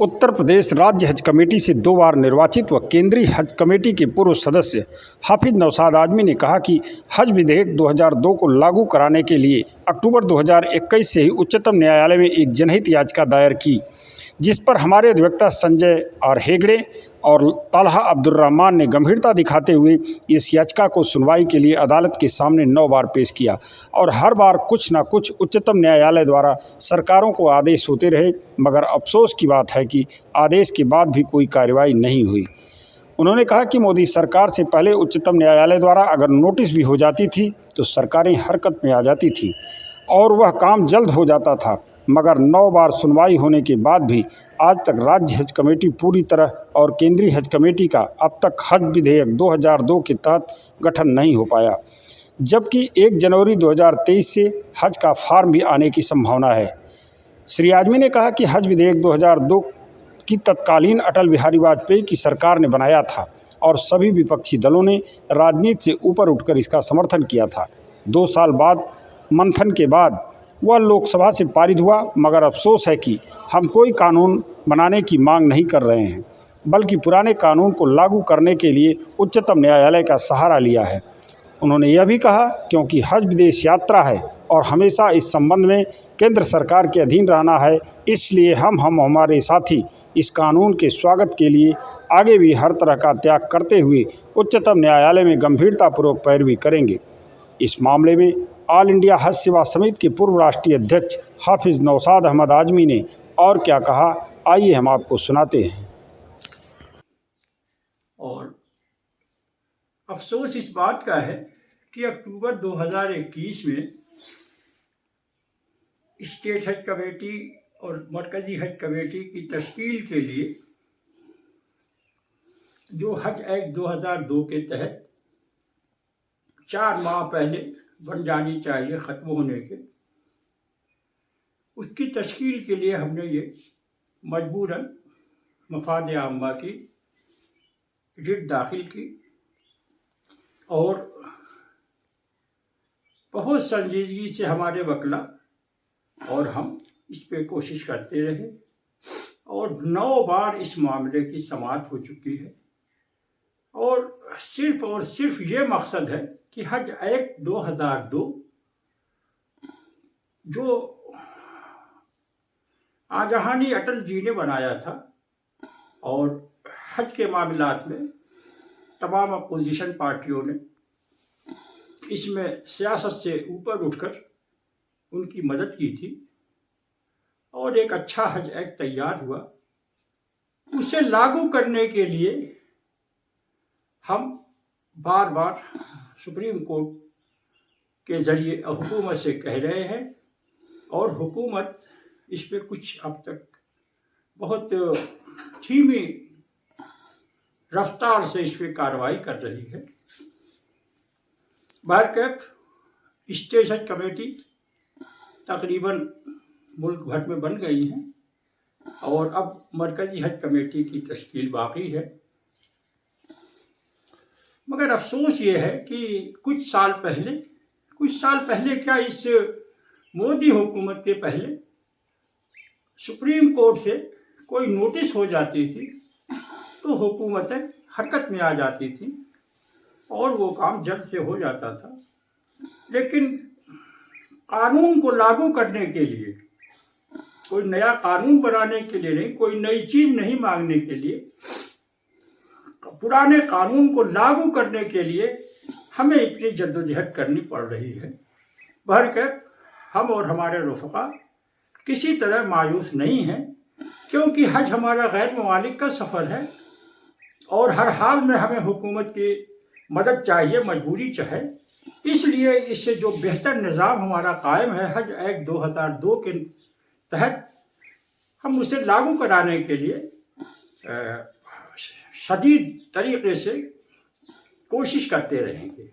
उत्तर प्रदेश राज्य हज कमेटी से 2 बार निर्वाचित व केंद्रीय हज कमेटी के पूर्व सदस्य हाफिज नौशाद आजमी ने कहा कि हज विधेयक 2002 को लागू कराने के लिए अक्टूबर 2021 से ही उच्चतम न्यायालय में एक जनहित याचिका दायर की, जिस पर हमारे अधिवक्ता संजय आर हेगड़े और तलहा अब्दुर्रहमान ने गंभीरता दिखाते हुए इस याचिका को सुनवाई के लिए अदालत के सामने 9 बार पेश किया और हर बार कुछ न कुछ उच्चतम न्यायालय द्वारा सरकारों को आदेश होते रहे, मगर अफसोस की बात है कि आदेश के बाद भी कोई कार्रवाई नहीं हुई। उन्होंने कहा कि मोदी सरकार से पहले उच्चतम न्यायालय द्वारा अगर नोटिस भी हो जाती थी तो सरकारें हरकत में आ जाती थी और वह काम जल्द हो जाता था, मगर 9 बार सुनवाई होने के बाद भी आज तक राज्य हज कमेटी पूरी तरह और केंद्रीय हज कमेटी का अब तक हज विधेयक 2002 के तहत गठन नहीं हो पाया, जबकि 1 जनवरी 2023 से हज का फॉर्म भी आने की संभावना है। श्री आजमी ने कहा कि हज विधेयक 2002 की तत्कालीन अटल बिहारी वाजपेयी की सरकार ने बनाया था और सभी विपक्षी दलों ने राजनीति से ऊपर उठकर इसका समर्थन किया था। 2 साल बाद मंथन के बाद वह लोकसभा से पारित हुआ, मगर अफसोस है कि हम कोई कानून बनाने की मांग नहीं कर रहे हैं, बल्कि पुराने कानून को लागू करने के लिए उच्चतम न्यायालय का सहारा लिया है। उन्होंने यह भी कहा क्योंकि हज विदेश यात्रा है और हमेशा इस संबंध में केंद्र सरकार के अधीन रहना है, इसलिए हम हमारे साथी इस कानून के स्वागत के लिए आगे भी हर तरह का त्याग करते हुए उच्चतम न्यायालय में गंभीरतापूर्वक पैरवी करेंगे। इस मामले में ऑल इंडिया हज सेवा समिति के पूर्व राष्ट्रीय अध्यक्ष हाफिज नौशाद अहमद आजमी ने और क्या कहा, आइए हम आपको सुनाते हैं। और अफसोस इस बात का है कि अक्टूबर 2021 में स्टेट हज कमेटी और मरकज़ी हज कमेटी की तश्कील के लिए जो हज एक्ट 2002 के तहत 4 माह पहले बन जानी चाहिए ख़त्म होने के, उसकी तश्कील के लिए हमने ये मजबूरन मफाद आम्मा की रिट दाखिल की और बहुत संजीदगी से हमारे वकला और हम इस पे कोशिश करते रहे और 9 बार इस मामले की समाअत हो चुकी है और सिर्फ ये मकसद है कि हज एक्ट 2002 जो आजहानी अटल जी ने बनाया था और हज के मामलात में तमाम अपोजिशन पार्टियों ने इसमें सियासत से ऊपर उठकर उनकी मदद की थी और एक अच्छा हज एक्ट तैयार हुआ। उसे लागू करने के लिए हम बार बार सुप्रीम कोर्ट के ज़रिए हुकूमत से कह रहे हैं और हुकूमत इस पे कुछ अब तक बहुत धीमी रफ्तार से इस पे कार्रवाई कर रही है। बहरकैफ स्टेट हज कमेटी तकरीबन मुल्क भर में बन गई हैं और अब मरकज़ी हज कमेटी की तश्कील बाकी है, मगर अफसोस ये है कि कुछ साल पहले क्या इस मोदी हुकूमत के पहले सुप्रीम कोर्ट से कोई नोटिस हो जाती थी तो हुकूमतें हरकत में आ जाती थी और वो काम जल्द से हो जाता था, लेकिन कानून को लागू करने के लिए, कोई नया कानून बनाने के लिए नहीं, कोई नई चीज़ नहीं मांगने के लिए, पुराने कानून को लागू करने के लिए हमें इतनी जद्दोजहद करनी पड़ रही है। बहरकैफ हम और हमारे रफ़क़ा किसी तरह मायूस नहीं हैं, क्योंकि हज हमारा गैर ममालिक का सफ़र है और हर हाल में हमें हुकूमत की मदद चाहिए, मजबूरी चाहे, इसलिए इससे जो बेहतर निज़ाम हमारा कायम है हज एक्ट 2002 के तहत, हम उसे लागू कराने के लिए शदीद तरीके से कोशिश करते रहेंगे।